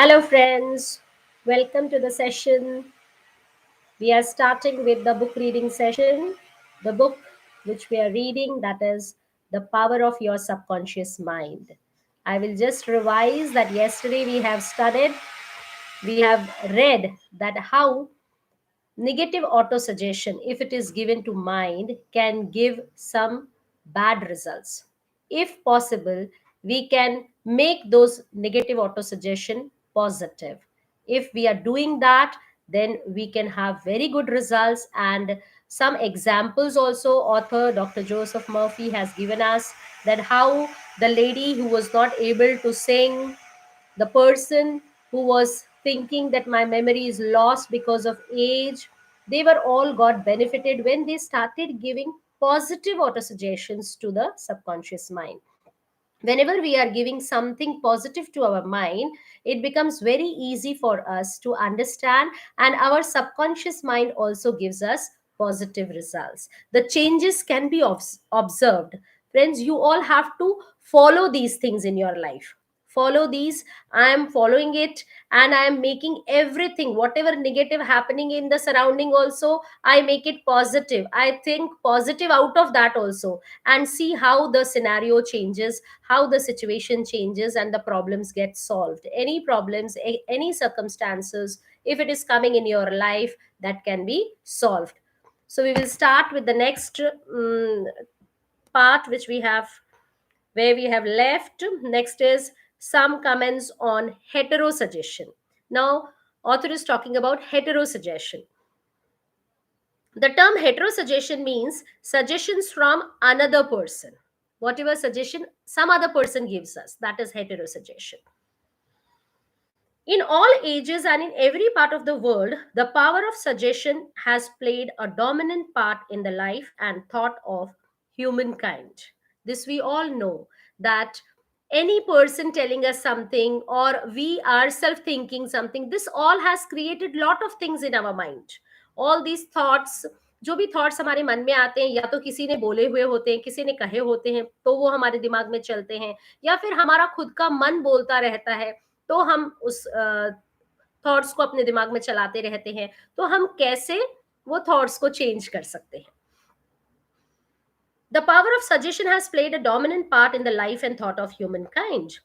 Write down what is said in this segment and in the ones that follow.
Hello, friends. Welcome to the session. We are starting with the book reading session. The book which we are reading, that is The Power of Your Subconscious Mind. I will just revise that yesterday we have read that how negative auto suggestion, if it is given to mind, can give some bad results. If possible, we can make those negative auto suggestion positive. If we are doing that, then we can have very good results. And some examples also author Dr. Joseph Murphy has given us, that how the lady who was not able to sing, the person who was thinking that my memory is lost because of age, they were all got benefited when they started giving positive autosuggestions to the subconscious mind. Whenever we are giving something positive to our mind, it becomes very easy for us to understand, and our subconscious mind also gives us positive results. The changes can be observed. Friends, you all have to follow these things in your life. Follow these. I am following it, and I am making everything, whatever negative happening in the surrounding also, I make it positive. I think positive out of that also, and see how the scenario changes, how the situation changes, and the problems get solved. Any problems, any circumstances, if it is coming in your life, that can be solved. So we will start with the next part which we have, where we have left. Next is some comments on heterosuggestion. Now, author is talking about heterosuggestion. The term heterosuggestion means suggestions from another person. Whatever suggestion some other person gives us, that is heterosuggestion. In all ages and in every part of the world, the power of suggestion has played a dominant part in the life and thought of humankind. This we all know, that any person telling us something, or we ourselves thinking something, this all has created lot of things in our mind. All these thoughts, जो भी thoughts हमारे मन में आते हैं, या तो किसी ने बोले हुए होते हैं, किसी ने कहे होते हैं, तो वो हमारे दिमाग में चलते हैं, या फिर हमारा खुद का मन बोलता रहता है, तो हम उस थॉट्स को अपने दिमाग में चलाते रहते हैं. तो हम कैसे वो थॉट्स को चेंज कर सकते हैं? The power of suggestion has played a dominant part in the life and thought of humankind.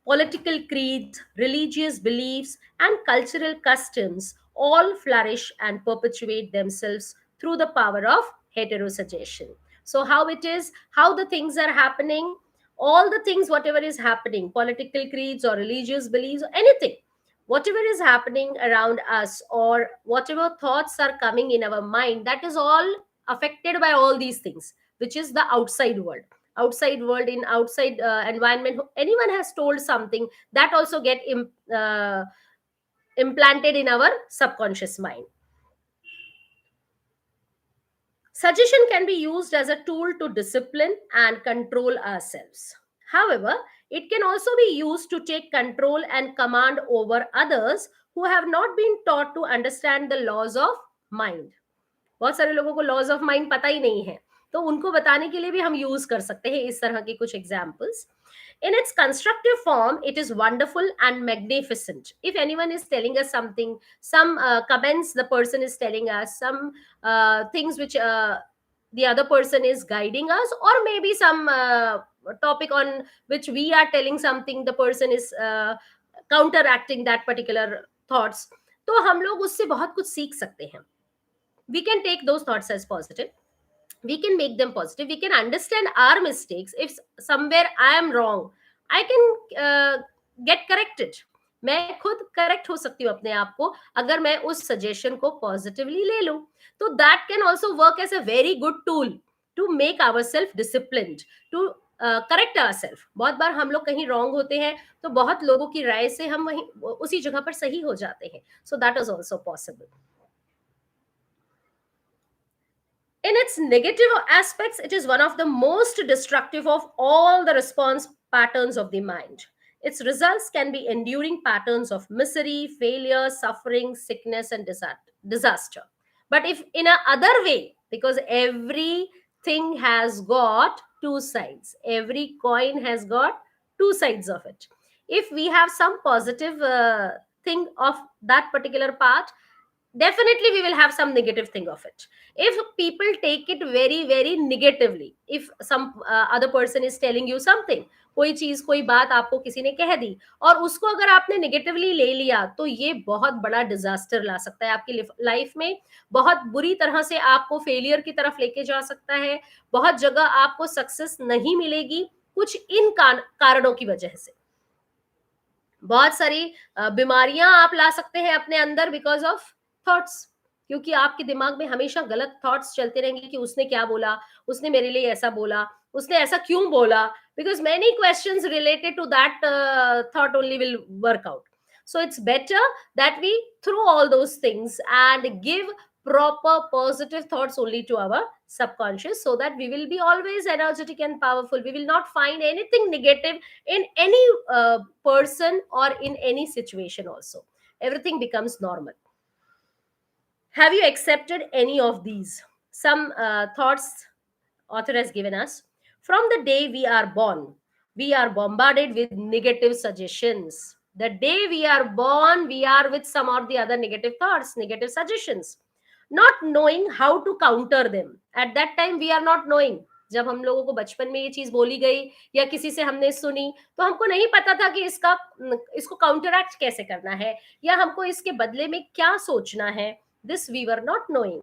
Political creeds, religious beliefs, and cultural customs all flourish and perpetuate themselves through the power of heterosuggestion. So, how it is, how the things are happening, all the things, whatever is happening, political creeds or religious beliefs, or anything, whatever is happening around us, or whatever thoughts are coming in our mind, that is all affected by all these things, which is the outside world. Outside world, in outside environment, anyone has told something, that also get implanted in our subconscious mind. Suggestion can be used as a tool to discipline and control ourselves. However, it can also be used to take control and command over others who have not been taught to understand the laws of mind. बहुत सारे लोगों को laws of mind पता ही नहीं है, तो उनको बताने के लिए भी हम यूज कर सकते हैं इस तरह के कुछ examples. In its constructive form, it is wonderful and magnificent. If anyone is telling us something, some comments the person is telling us, some things which the other person is guiding us, or maybe some topic on which we are telling something, the person is counteracting that particular thoughts, तो हम लोग उससे बहुत कुछ सीख सकते हैं. We can take those thoughts as positive, we can make them positive, we can understand our mistakes. If somewhere I am wrong, I can get corrected. मैं खुद करेक्ट हो सकती हूँ अपने आप को, अगर मैं उस सजेशन को पॉजिटिवली ले लूं. तो that can also work as a very good tool to make our self disciplined, to correct our self. बहुत बार हम लोग कहीं रॉन्ग होते हैं, तो बहुत लोगों की राय से हम वहीं उसी जगह पर सही हो जाते हैं. So that is also possible. In its negative aspects, it is one of the most destructive of all the response patterns of the mind. Its results can be enduring patterns of misery, failure, suffering, sickness, and disaster. But if in a other way, because everything has got two sides, every coin has got two sides of it. if we have some positive thing of that particular part, definitely we will have some negative thing of it. If people take it very very negatively, if some other person is telling you something, कोई चीज कोई बात आपको किसी ने कह दी और उसको अगर आपने नेगेटिवली ले लिया, तो ये बहुत बड़ा डिजास्टर ला सकता है आपकी लाइफ में, बहुत बुरी तरह से आपको फेलियर की तरफ लेके जा सकता है, बहुत जगह आपको सक्सेस नहीं मिलेगी कुछ इन कारणों की वजह से। बहुत सारी बीमारियां आप ला सकते हैं अपने अंदर बिकॉज ऑफ थॉट्स, क्योंकि आपके दिमाग में हमेशा गलत थॉट्स चलते रहेंगे कि उसने क्या बोला, उसने मेरे लिए ऐसा बोला, उसने ऐसा क्यों बोला, because many questions related to that thought only will work out. So it's better that we throw all those things and give proper positive thoughts only to our subconscious, so that we will be always energetic and powerful. We will not find anything negative in any person or in any situation also. Everything becomes normal. Have you accepted any of these? Some thoughts author has given us. From the day we are born, we are bombarded with negative suggestions. The day we are born, we are with some or the other negative thoughts, negative suggestions, not knowing how to counter them. At that time, we are not knowing. जब हम लोगों को बचपन में ये चीज बोली गई या किसी से हमने सुनी, तो हमको नहीं पता था कि इसको काउंटरैक्ट कैसे करना है या हमको इसके बदले में क्या सोचना है. This we were not knowing.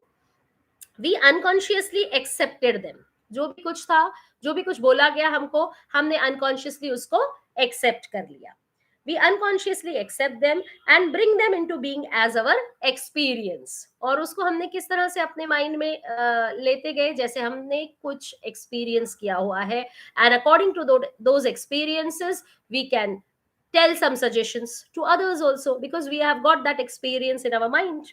We unconsciously accepted them. जो भी कुछ था, जो भी कुछ बोला गया हमको, हमने unconsciously उसको accept कर लिया. We unconsciously accept them and bring them into being as our experience. और उसको हमने किस तरह से अपने माइंड में लेते गए, जैसे हमने कुछ एक्सपीरियंस किया हुआ है, and according to those experiences we can tell some suggestions to others also, because we have got that experience in our mind.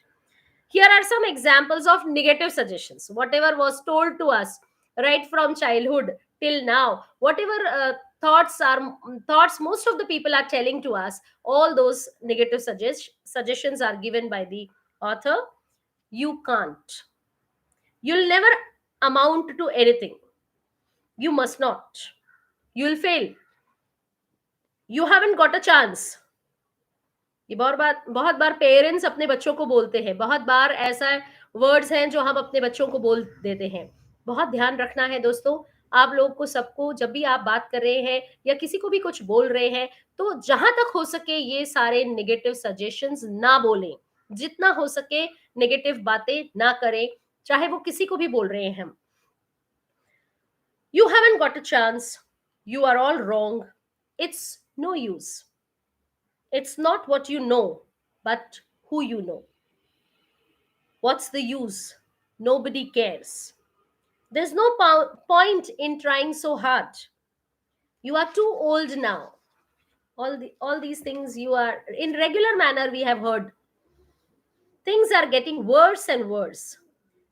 Here are some examples of negative suggestions. Whatever was told to us right from childhood till now, whatever thoughts most of the people are telling to us, all those negative suggestions are given by the author. You can't. You'll never amount to anything. You must not. You'll fail. You haven't got a chance. ये बहुत बार parents अपने बच्चों को बोलते हैं, बहुत बार ऐसा words हैं जो हम अपने बच्चों को बोल देते हैं. बहुत ध्यान रखना है दोस्तों, आप लोग को सबको, जब भी आप बात कर रहे हैं या किसी को भी कुछ बोल रहे हैं, तो जहां तक हो सके ये सारे नेगेटिव सजेशंस ना बोलें, जितना हो सके नेगेटिव बातें ना करें, चाहे वो किसी को भी बोल रहे हैं हम. You haven't got a chance. You are all wrong. It's no use. It's not what you know, but who you know. What's the use? Nobody cares. There's no point in trying so hard. You are too old now. All these things you are in regular manner we have heard. Things are getting worse and worse.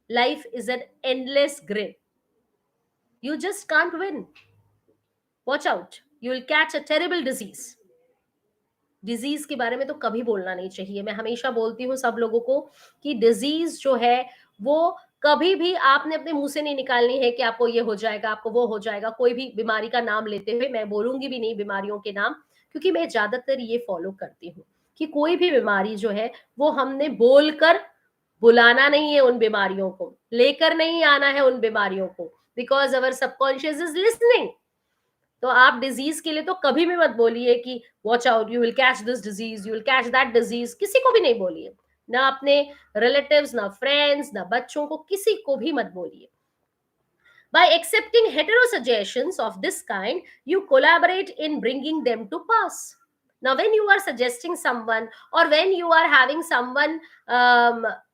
Life is an endless grip. You just can't win. Watch out. You will catch a terrible disease. Disease के बारे में तो कभी बोलना नहीं चाहिए. मैं हमेशा बोलती हूँ सब लोगों को कि डिजीज जो है वो कभी भी आपने अपने मुंह से नहीं निकालनी है कि आपको ये हो जाएगा, आपको वो हो जाएगा. कोई भी बीमारी का नाम लेते हुए मैं बोलूंगी भी नहीं बीमारियों के नाम, क्योंकि मैं ज्यादातर ये फॉलो करती हूँ कि कोई भी बीमारी जो है वो हमने बोलकर बुलाना नहीं है, उन बीमारियों को लेकर नहीं आना है उन बीमारियों को, because our subconscious is listening. तो आप डिजीज के लिए तो कभी भी मत बोलिए कि watch out, you will catch this disease, you will catch that disease. किसी को भी नहीं बोलिए, ना अपने रिलेटिव्स, ना फ्रेंड्स, ना बच्चों को, किसी को भी मत बोलिए. By accepting hetero suggestions of this kind, you collaborate in bringing them to pass. Now, when you are suggesting someone or when you are having someone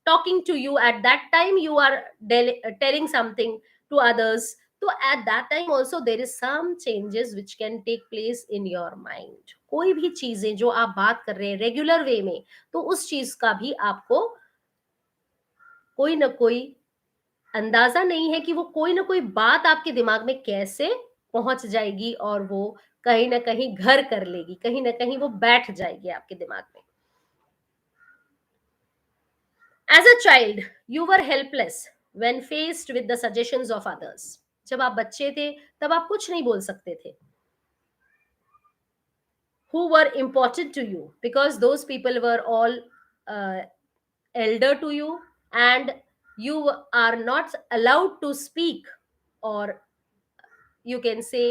talking to you, at that time you are telling something to others. So at that time also there is some changes which can take place in your mind. कोई भी चीजें जो आप बात कर रहे हैं regular way में, तो उस चीज का भी आपको कोई ना कोई अंदाजा नहीं है कि वो कोई ना कोई बात आपके दिमाग में कैसे पहुंच जाएगी और वो कहीं ना कहीं घर कर लेगी, कहीं ना कहीं वो बैठ जाएगी आपके दिमाग में. As a child, you were helpless when faced with the suggestions of others. जब आप बच्चे थे तब आप कुछ नहीं बोल सकते थे. who were important to you, because those people were all uh, elder to you, and you are not allowed to speak, or you can say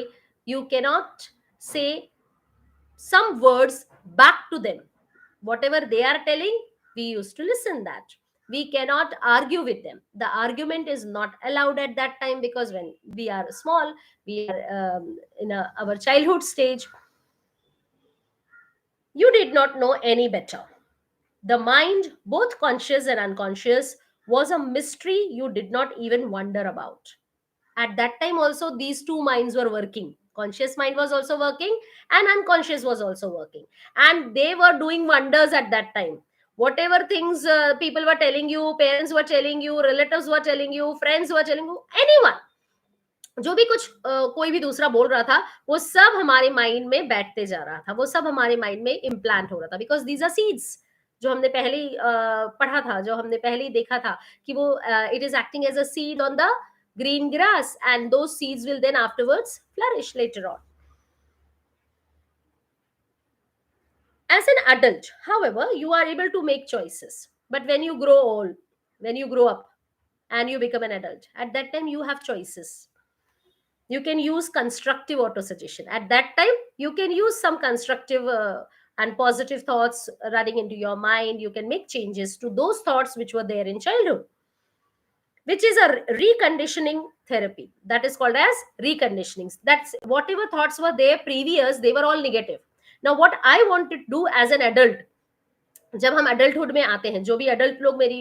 you cannot say some words back to them. Whatever they are telling, we used to listen that. We cannot argue with them. The argument is not allowed at that time, because when we are small, we are in our childhood stage, you did not know any better. The mind, both conscious and unconscious, was a mystery you did not even wonder about. At that time also, these two minds were working. Conscious mind was also working, and unconscious was also working, and they were doing wonders at that time. Whatever things people were telling you, parents were telling you, relatives were telling you, friends were telling you, anyone, जो भी कुछ कोई भी दूसरा बोल रहा था, वो सब हमारे माइंड में बैठते जा रहा था, वो सब हमारे माइंड में इम्प्लांट हो रहा था, बिकॉज दीज आर सीड्स, जो हमने पहले ही पढ़ा था, जो हमने पहले ही देखा था कि वो it is acting as a seed on the green grass, and those seeds will then afterwards flourish later on. As an adult, however, you are able to make choices, but when you grow old, when you grow up and you become an adult, at that time you have choices. You can use constructive autosuggestion. At that time, you can use some constructive and positive thoughts running into your mind. You can make changes to those thoughts which were there in childhood, which is a reconditioning therapy. That is called as reconditioning. That's whatever thoughts were there previous, they were all negative. Now what I want to do as an adult, जब हम adulthood में आते हैं, जो भी adult लोग मेरी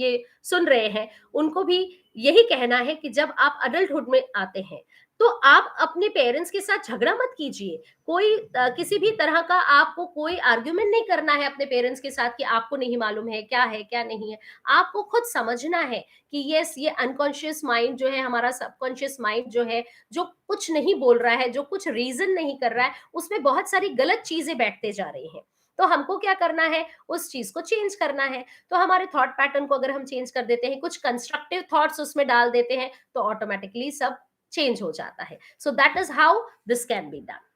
ये सुन रहे हैं, उनको भी यही कहना है कि जब आप अडल्टहुड में आते हैं, तो आप अपने पेरेंट्स के साथ झगड़ा मत कीजिए। कोई किसी भी तरह का आपको कोई आर्ग्यूमेंट नहीं करना है अपने पेरेंट्स के साथ कि आपको नहीं मालूम है क्या नहीं है। आपको खुद समझना है कि यस, ये अनकॉन्शियस माइंड जो है, हमारा सबकॉन्शियस माइंड जो है, जो कुछ नहीं बोल रहा है, जो कुछ रीजन नहीं कर रहा है, उसमें बहुत सारी गलत चीजें बैठते जा रही हैं। तो हमको क्या करना है, उस चीज को चेंज करना है। तो हमारे थॉट पैटर्न को अगर हम चेंज कर देते हैं, कुछ कंस्ट्रक्टिव थॉट्स उसमें डाल देते हैं, तो ऑटोमेटिकली सब चेंज हो जाता है। So that is how this can be done.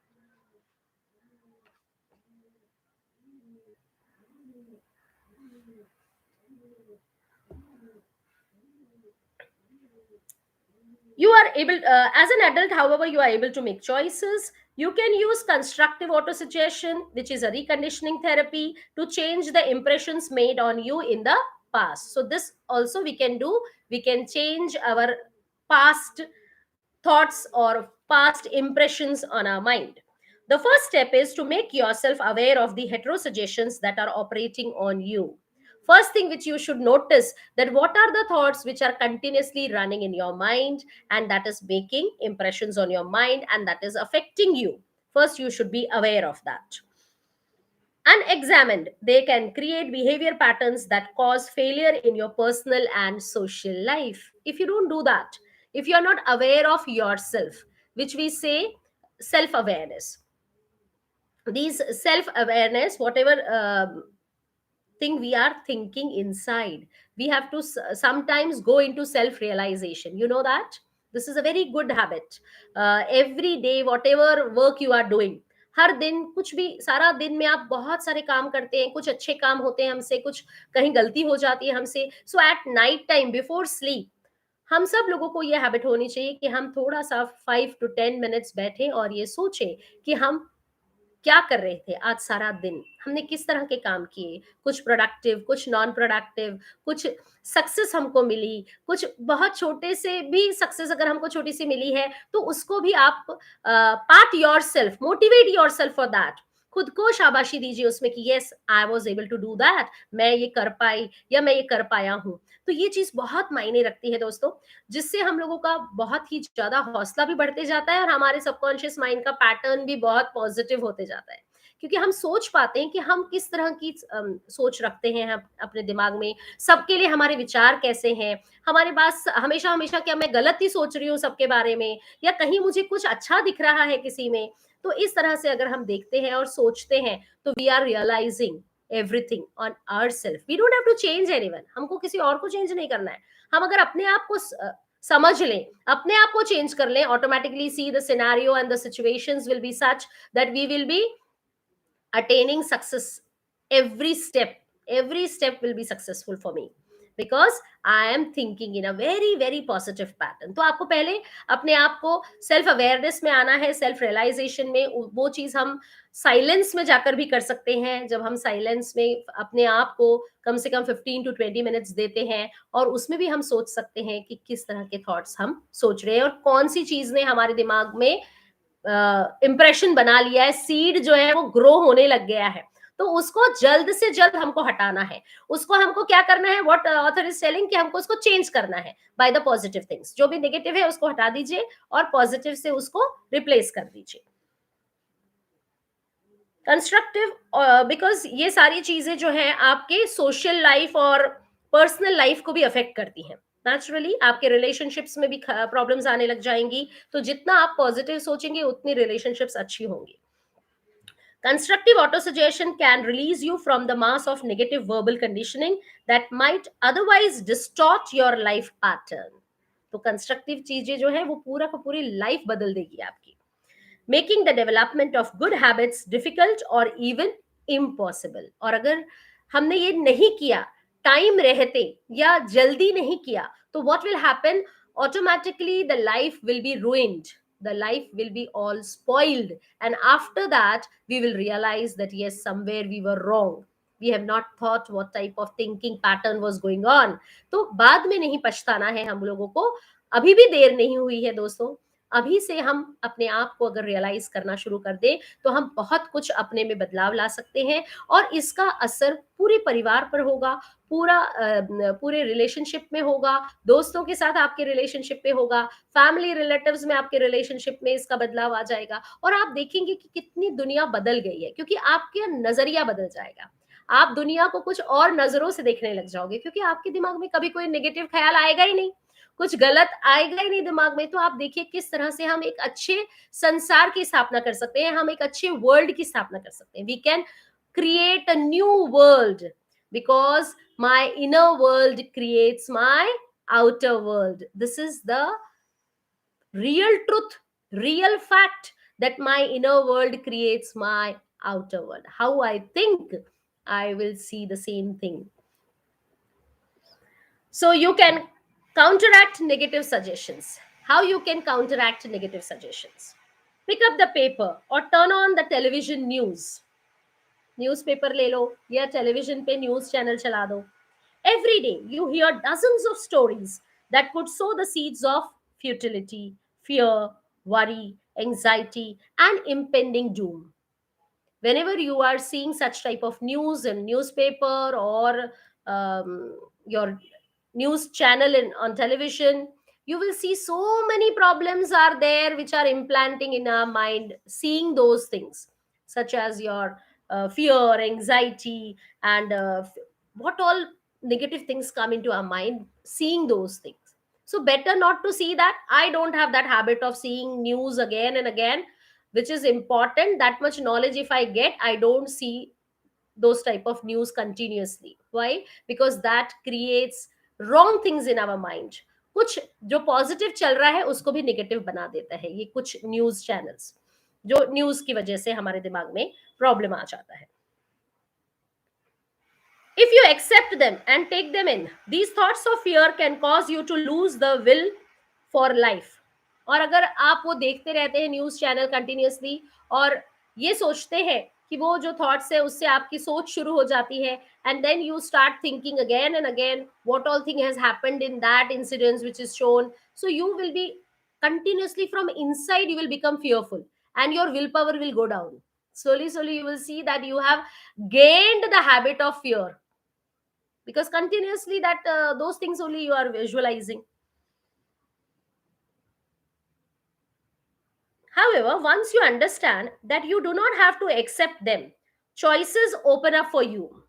You are able, as an adult, however, you are able to make choices. You can use constructive autosuggestion, which is a reconditioning therapy, to change the impressions made on you in the past. So this also we can do. We can change our past thoughts or past impressions on our mind. The first step is to make yourself aware of the heterosuggestions that are operating on you. First thing which you should notice, that what are the thoughts which are continuously running in your mind, and that is making impressions on your mind, and that is affecting you. First you should be aware of that. Unexamined, they can create behavior patterns that cause failure in your personal and social life. If you don't do that, if you are not aware of yourself, which we say self awareness, these self awareness, whatever thing we are thinking inside, we have to sometimes go into self realization. You know that this is a very good habit. Every day, whatever work you are doing, हर दिन कुछ भी, सारा दिन में आप बहुत सारे काम करते हैं, कुछ अच्छे काम होते हैं हमसे, कुछ कहीं गलती हो जाती है हमसे। So at night time before sleep, हम सब लोगों को ये हैबिट होनी चाहिए कि हम थोड़ा सा 5 to 10 मिनट्स बैठे और ये सोचें कि हम क्या कर रहे थे आज सारा दिन, हमने किस तरह के काम किए, कुछ प्रोडक्टिव, कुछ नॉन प्रोडक्टिव, कुछ सक्सेस हमको मिली, कुछ बहुत छोटे से भी सक्सेस अगर हमको छोटी सी मिली है, तो उसको भी आप part your self, motivate your self for that. खुद को शाबाशी दीजिए उसमें कि yes, I was able to do that, मैं ये कर पाई या मैं ये कर पाया हूँ। तो ये चीज बहुत मायने रखती है दोस्तों, जिससे हम लोगों का बहुत ही ज्यादा हौसला भी बढ़ते जाता है, और हमारे सबकॉन्शियस माइंड का पैटर्न भी बहुत पॉजिटिव होते जाता है, क्योंकि हम सोच पाते हैं कि हम किस तरह की सोच रखते हैं अपने दिमाग में, सबके लिए हमारे विचार कैसे हैं, हमारे पास हमेशा हमेशा क्या मैं गलत ही सोच रही हूँ सबके बारे में, या कहीं मुझे कुछ अच्छा दिख रहा है किसी में। तो इस तरह से अगर हम देखते हैं और सोचते हैं, तो we are realising everything on ourself. We don't have to change anyone, हमको किसी और को चेंज नहीं करना है। हम अगर अपने आप को समझ लें, अपने आप को चेंज कर लें, automatically see the scenario and the situations will be such that we will be attaining success. Every step will be successful for me because I am thinking in a very very positive pattern. तो आपको पहले अपने आप को self awareness में आना है, self realisation में। वो चीज हम साइलेंस में जाकर भी कर सकते हैं, जब हम साइलेंस में अपने आप को कम से कम 15 to 20 मिनट्स देते हैं, और उसमें भी हम सोच सकते हैं कि किस तरह के थॉट्स हम सोच रहे हैं और कौन सी चीज ने हमारे दिमाग में इंप्रेशन बना लिया है, सीड जो है वो ग्रो होने लग गया है। तो उसको जल्द से जल्द हमको हटाना है। उसको हमको क्या करना है, व्हाट ऑथर इज टेलिंग, कि हमको उसको चेंज करना है बाय द पॉजिटिव थिंग्स। जो भी नेगेटिव है उसको हटा दीजिए और पॉजिटिव से उसको रिप्लेस कर दीजिए। कंस्ट्रक्टिव, बिकॉज ये सारी चीजें जो है आपके सोशल लाइफ और पर्सनल लाइफ को भी अफेक्ट करती हैं। नेचुरली आपके रिलेशनशिप्स में भी प्रॉब्लम्स आने लग जाएंगी, तो जितना आप पॉजिटिव सोचेंगे उतनी रिलेशनशिप्स अच्छी होंगी। Constructive autosuggestion can release you from the mass of negative verbal conditioning that might otherwise distort your life pattern. तो कंस्ट्रक्टिव चीजें जो है वो पूरा का पूरी लाइफ बदल देगी आपकी, making the development of good habits difficult और इवन इम्पॉसिबल। और अगर हमने ये नहीं किया टाइम रहते या जल्दी नहीं किया, तो what will happen, automatically the life will be ruined, the life will be all spoiled, and after that we will realize that yes, somewhere we were wrong, we have not thought what type of thinking pattern was going on। तो बाद में नहीं पछताना है हम लोगों को, अभी भी देर नहीं हुई है दोस्तों। अभी से हम अपने आप को अगर रियलाइज करना शुरू कर दें तो हम बहुत कुछ अपने में बदलाव ला सकते हैं, और इसका असर पूरे परिवार पर होगा, पूरे रिलेशनशिप में होगा, दोस्तों के साथ आपके रिलेशनशिप में होगा, फैमिली रिलेटिव्स में आपके रिलेशनशिप में इसका बदलाव आ जाएगा। और आप देखेंगे कि कितनी दुनिया बदल गई है, क्योंकि आपका नजरिया बदल जाएगा। आप दुनिया को कुछ और नजरों से देखने लग जाओगे, क्योंकि आपके दिमाग में कभी कोई नेगेटिव ख्याल आएगा ही नहीं, कुछ गलत आएगा ही नहीं दिमाग में। तो आप देखिए किस तरह से हम एक अच्छे संसार की स्थापना कर सकते हैं, हम एक अच्छे वर्ल्ड की स्थापना कर सकते हैं। We can create a new world because my inner world creates my outer world. This is the real truth, real fact, that my inner world creates my outer world. How I think, I will see the same thing. So you can counteract negative suggestions. How you can counteract negative suggestions? Pick up the paper or turn on the television news. Newspaper ले लो या television पे news channel चला दो। Every day you hear dozens of stories that could sow the seeds of futility, fear, worry, anxiety, and impending doom. Whenever you are seeing such type of news in newspaper or your news channel on television, you will see so many problems are there which are implanting in our mind, seeing those things such as your fear, anxiety, and what all negative things come into our mind, seeing those things. So better not to see that. I don't have that habit of seeing news again and again, which is important. That much knowledge if I get, I don't see those type of news continuously. Why? Because that creates wrong things in our mind. कुछ जो positive चल रहा है उसको भी negative बना देता है ये कुछ न्यूज चैनल्स, जो न्यूज की वजह से हमारे दिमाग में प्रॉब्लम आ जाता है। If you accept them and take them in, these thoughts of fear can cause you to lose the will for life. और अगर आप वो देखते रहते हैं न्यूज चैनल कंटिन्यूसली और ये सोचते हैं कि वो जो थॉट्स है उससे आपकी सोच शुरू हो जाती है, and then you start thinking again and again what all thing has happened in that incident which is shown, so you will be continuously from inside you will become fearful and your willpower will go down. Slowly you will see that you have gained the habit of fear because continuously that those things only you are visualizing. However, once you understand that you do not have to accept them, choices open up for you.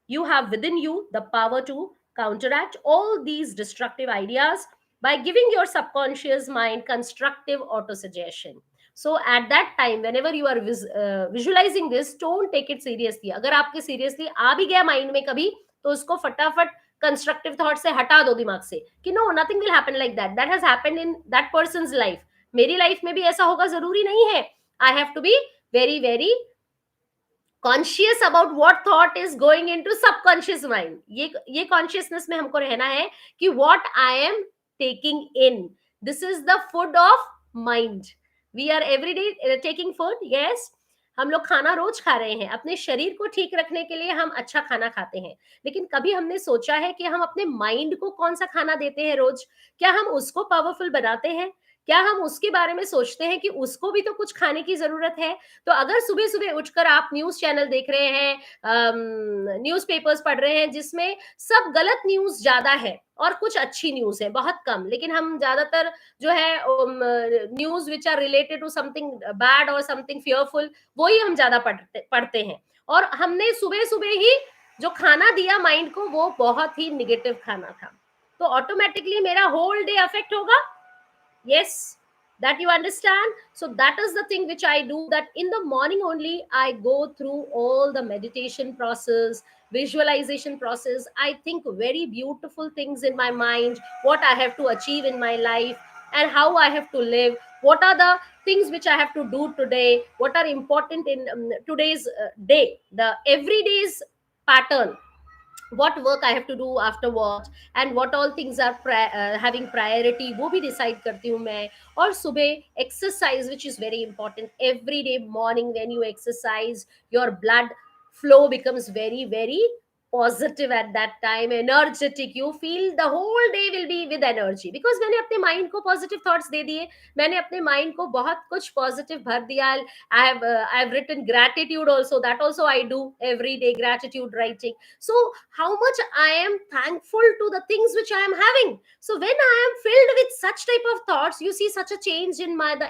You have within you the power to counteract all these destructive ideas by giving your subconscious mind constructive autosuggestion. So at that time whenever you are visualizing this, don't take it seriously. अगर आपके seriously आ भी गया mind में कभी, तो उसको फटाफट constructive thought से हटा दो दिमाग से कि no, nothing will happen like that, that has happened in that person's life, मेरी लाइफ में भी ऐसा होगा जरूरी नहीं है। I have to be very very conscious about what thought is going into subconscious mind. ये कॉन्शियसनेस में हमको रहना है कि what I am taking in, this is the food of mind. We are everyday taking food, yes. हम लोग खाना रोज खा रहे हैं, अपने शरीर को ठीक रखने के लिए हम अच्छा खाना खाते हैं, लेकिन कभी हमने सोचा है कि हम अपने माइंड को कौन सा खाना देते हैं रोज? क्या हम उसको पावरफुल बनाते हैं? क्या हम उसके बारे में सोचते हैं कि उसको भी तो कुछ खाने की जरूरत है? तो अगर सुबह सुबह उठकर आप न्यूज चैनल देख रहे हैं, न्यूज पेपर्स पढ़ रहे हैं जिसमें सब गलत न्यूज ज्यादा है और कुछ अच्छी न्यूज है बहुत कम, लेकिन हम ज्यादातर जो है news which are related to something bad और समथिंग फियरफुल, वो ही हम ज्यादा पढ़ते हैं. और हमने सुबह सुबह ही जो खाना दिया माइंड को वो बहुत ही निगेटिव खाना था, तो ऑटोमेटिकली मेरा होल डे अफेक्ट होगा. Yes, that you understand. So that is the thing which I do, that in the morning only I go through all the meditation process, visualization process. I think very beautiful things in my mind, what I have to achieve in my life and how I have to live, what are the things which I have to do today, what are important in today's day, the everyday's pattern, what work I have to do after what, and what all things are having priority, वो भी decide करती हूँ मैं. और सुबह exercise which is very important, every day morning when you exercise your blood flow becomes very very positive at that time, energetic, you feel the whole day will be with energy, because मैंने अपने mind को positive thoughts दे दिए, मैंने अपने mind को बहुत कुछ positive भर दिया. I have written gratitude also, that also I do every day, gratitude writing. So how much I am thankful to the things which I am having. So when I am filled with such type of thoughts, you see such a change in my the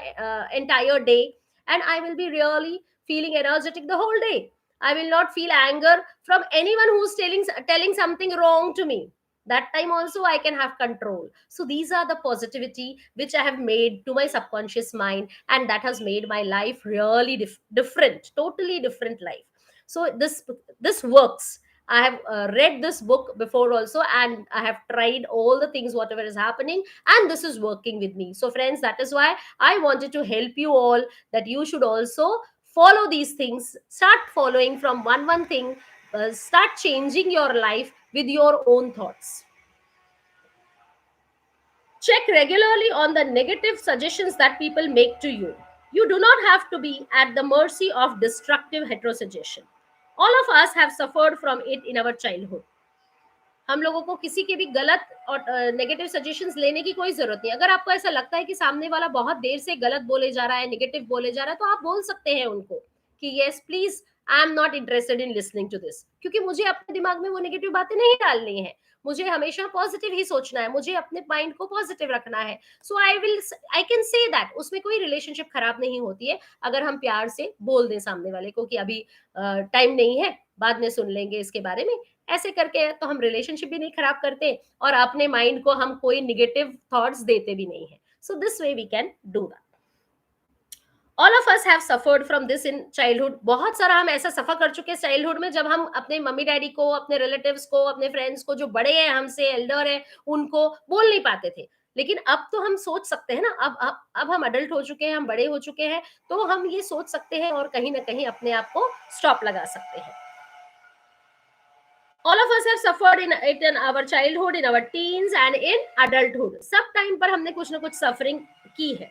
entire day, and I will be really feeling energetic the whole day. I will not feel anger from anyone who's telling something wrong to me. That time also I can have control. So these are the positivity which I have made to my subconscious mind, and that has made my life really different, totally different life. So this works. I have read this book before also, and I have tried all the things, whatever is happening, and this is working with me. So, friends, that is why I wanted to help you all, that you should also follow these things. Start following from one thing, start changing your life with your own thoughts. Check regularly on the negative suggestions that people make to you. You do not have to be at the mercy of destructive heterosuggestion. All of us have suffered from it in our childhood. हम लोगों को किसी के भी गलत और negative suggestions लेने की कोई जरूरत नहीं. अगर आपको ऐसा लगता है कि सामने वाला बहुत देर से गलत बोले जा रहा है, नेगेटिव बोले जा रहा है, तो आप बोल सकते हैं उनको कि yes please, I am not interested in listening to this, क्योंकि मुझे अपने दिमाग में वो नेगेटिव बातें नहीं डालनी है. मुझे हमेशा पॉजिटिव ही सोचना है, मुझे अपने माइंड को पॉजिटिव रखना है. सो आई कैन से दैट. उसमें कोई रिलेशनशिप खराब नहीं होती है अगर हम प्यार से बोल दें सामने वाले को कि अभी टाइम नहीं है, बाद में सुन लेंगे इसके बारे में. ऐसे करके तो हम रिलेशनशिप भी नहीं खराब करते और अपने माइंड को हम कोई निगेटिव थॉट्स देते भी नहीं है. So this way we can do that. All of us have suffered from this in childhood. बहुत सारा हम ऐसा सफर कर चुके हैं चाइल्डहुड में, जब हम अपने मम्मी डैडी को, अपने रिलेटिव्स को, अपने फ्रेंड्स को जो बड़े हैं हमसे, एल्डर है, उनको बोल नहीं पाते थे. लेकिन अब तो हम सोच सकते हैं ना, अब हम अडल्ट हो चुके हैं, हम बड़े हो चुके हैं, तो हम ये सोच सकते हैं और कहीं ना कहीं अपने आप को स्टॉप लगा सकते हैं. All of us have suffered in it in our childhood, in our teens and in adulthood. सब टाइम पर हमने कुछ ना कुछ सफरिंग की है.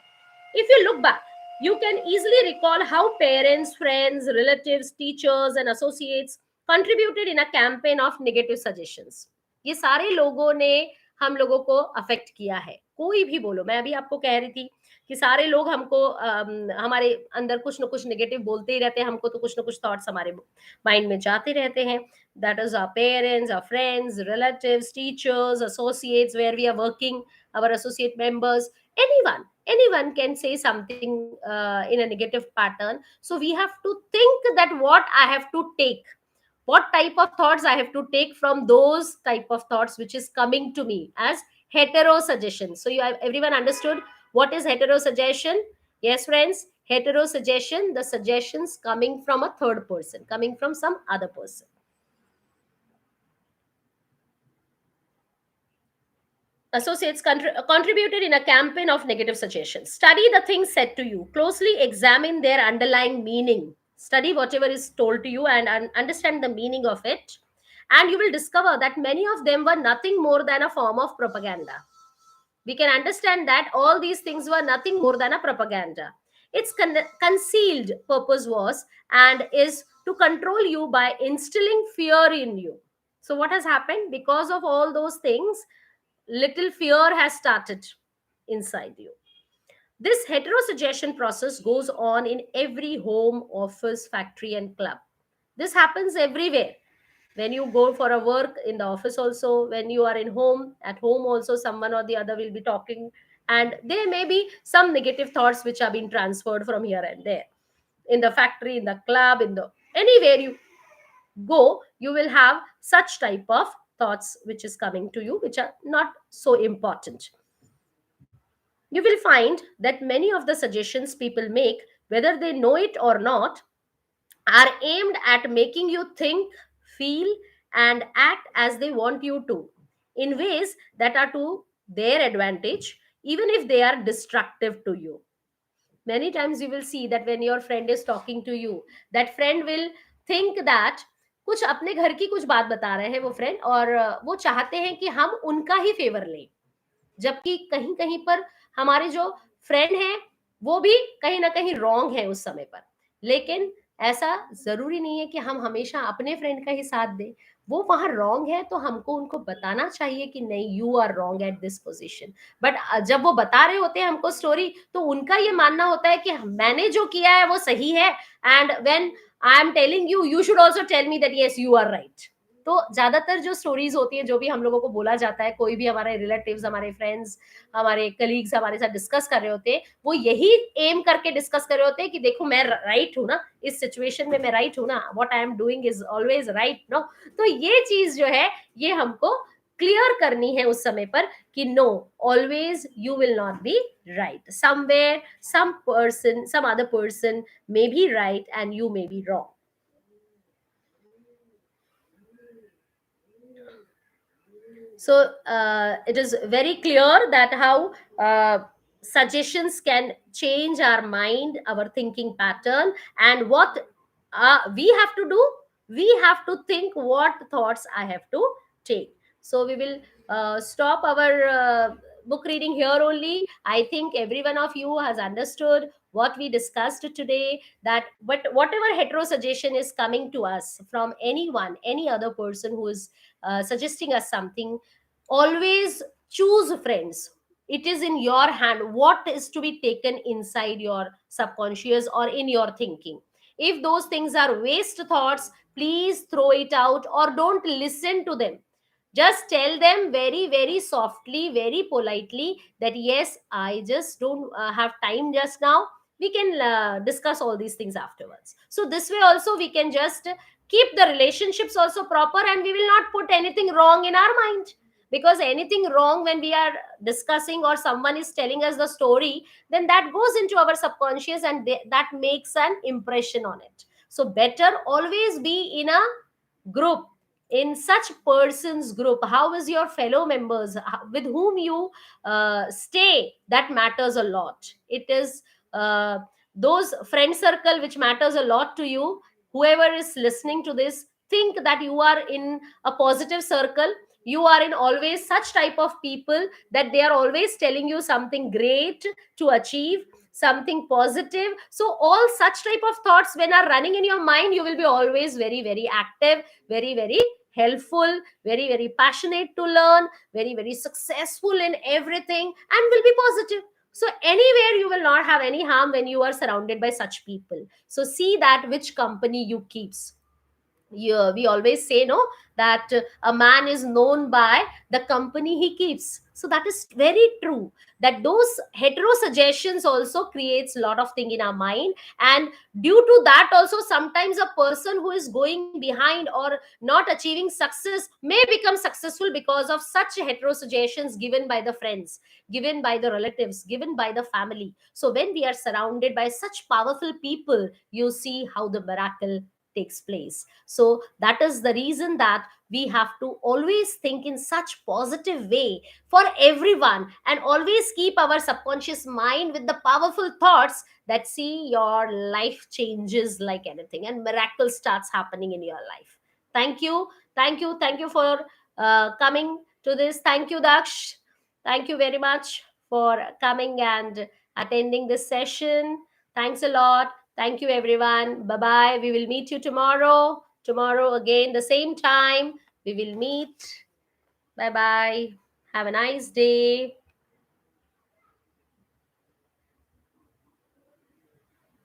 If you look back, you can easily recall how parents, friends, relatives, teachers and associates contributed in a campaign of negative suggestions. ये सारे लोगों ने हम लोगों को अफेक्ट किया है. कोई भी बोलो, मैं अभी आपको कह रही थी कि सारे लोग हमको हमारे अंदर कुछ ना कुछ नेगेटिव बोलते ही रहते हैं. हमको तो कुछ ना कुछ थॉट्स हमारे माइंड में जाते रहते हैं. That is our parents, our friends, relatives, teachers, associates where we are working, our associate members, anyone can say something in a negative pattern. So we have to think that what I have to take, what type of thoughts I have to take from those type of thoughts which is coming to me as hetero suggestion. So you have everyone understood what is hetero suggestion? Yes, friends, hetero suggestion, the suggestions coming from a third person, coming from some other person. Associates contributed in a campaign of negative suggestions. Study the things said to you. Closely examine their underlying meaning. Study whatever is told to you and understand the meaning of it, and you will discover that many of them were nothing more than a form of propaganda. We can understand that all these things were nothing more than a propaganda. Its concealed purpose was and is to control you by instilling fear in you. So, what has happened? Because of all those things, little fear has started inside you. This heterosuggestion process goes on in every home, office, factory, and club. This happens everywhere. When you go for a work in the office, also, when you are in home, at home, also, someone or the other will be talking, and there may be some negative thoughts which are being transferred from here and there. In the factory, in the club, in the anywhere you go, you will have such type of thoughts which is coming to you, which are not so important. You will find that many of the suggestions people make, whether they know it or not, are aimed at making you think, feel, and act as they want you to, in ways that are to their advantage, even if they are destructive to you. Many times you will see that when your friend is talking to you, that friend will think that कुछ अपने घर की कुछ बात बता रहे हैं वो फ्रेंड, और वो चाहते हैं कि हम उनका ही फेवर लें, जबकि कहीं कहीं पर हमारे जो फ्रेंड हैं वो भी कहीं ना कहीं रॉन्ग है उस समय पर। लेकिन ऐसा जरूरी नहीं है कि हम हमेशा अपने फ्रेंड का ही साथ दें। वो वहां रॉन्ग है तो हमको उनको बताना चाहिए कि नहीं, you are wrong at this position. But जब वो बता रहे होते हैं हमको स्टोरी, तो उनका ये मानना होता है कि मैंने जो किया है वो सही है, and when I am telling you, you should also tell me that yes you are right. तो ज्यादातर जो स्टोरीज होती है, जो भी हम लोगों को बोला जाता है, कोई भी हमारे रिलेटिव्स, हमारे फ्रेंड्स, हमारे कलीग्स हमारे साथ डिस्कस कर रहे होते हैं, वो यही एम करके डिस्कस कर रहे होते हैं कि देखो मैं राइट हूं ना, इस सिचुएशन में मैं राइट हूं ना, what I am doing is always right no. तो ये चीज जो है ये हमको क्लियर करनी है उस समय पर कि no, always you will not be right, somewhere some person, some other person may be right and you may be wrong. So it is very clear that how suggestions can change our mind, our thinking pattern, and what we have to do. We have to think what thoughts I have to take. So we will stop our book reading here only. I think every one of you has understood what we discussed today. That but whatever hetero suggestion is coming to us from anyone, any other person who is suggesting us something, always choose friends. It is in your hand what is to be taken inside your subconscious or in your thinking. If those things are waste thoughts, please throw it out or don't listen to them. Just tell them very very softly, very politely, that yes, I just don't have time just now, we can discuss all these things afterwards. So this way also we can just keep the relationships also proper, and we will not put anything wrong in our mind. Because anything wrong when we are discussing or someone is telling us the story, then that goes into our subconscious, and that makes an impression on it. So better always be in a group, in such persons group. How is your fellow members, with whom you stay, that matters a lot. It is those friend circle which matters a lot to you. Whoever is listening to this, think that you are in a positive circle. You are in always such type of people that they are always telling you something great to achieve, something positive. So all such type of thoughts when are running in your mind, you will be always very very active, very very helpful, very very passionate to learn, very very successful in everything, and will be positive. So anywhere you will not have any harm when you are surrounded by such people. So see that which company you keeps. We always say no, that a man is known by the company he keeps. So that is very true, that those hetero suggestions also creates a lot of thing in our mind. And due to that also, sometimes a person who is going behind or not achieving success may become successful because of such hetero suggestions given by the friends, given by the relatives, given by the family. So when we are surrounded by such powerful people, you see how the miracle takes place. So that is the reason that we have to always think in such positive way for everyone, and always keep our subconscious mind with the powerful thoughts that see your life changes like anything, and miracle starts happening in your life. Thank you, thank you for coming to this. Thank you, Daksh. Thank you very much for coming and attending this session. Thanks a lot. Thank you, everyone. Bye bye. We will meet you tomorrow. Tomorrow, again, the same time. We will meet. Bye bye. Have a nice day.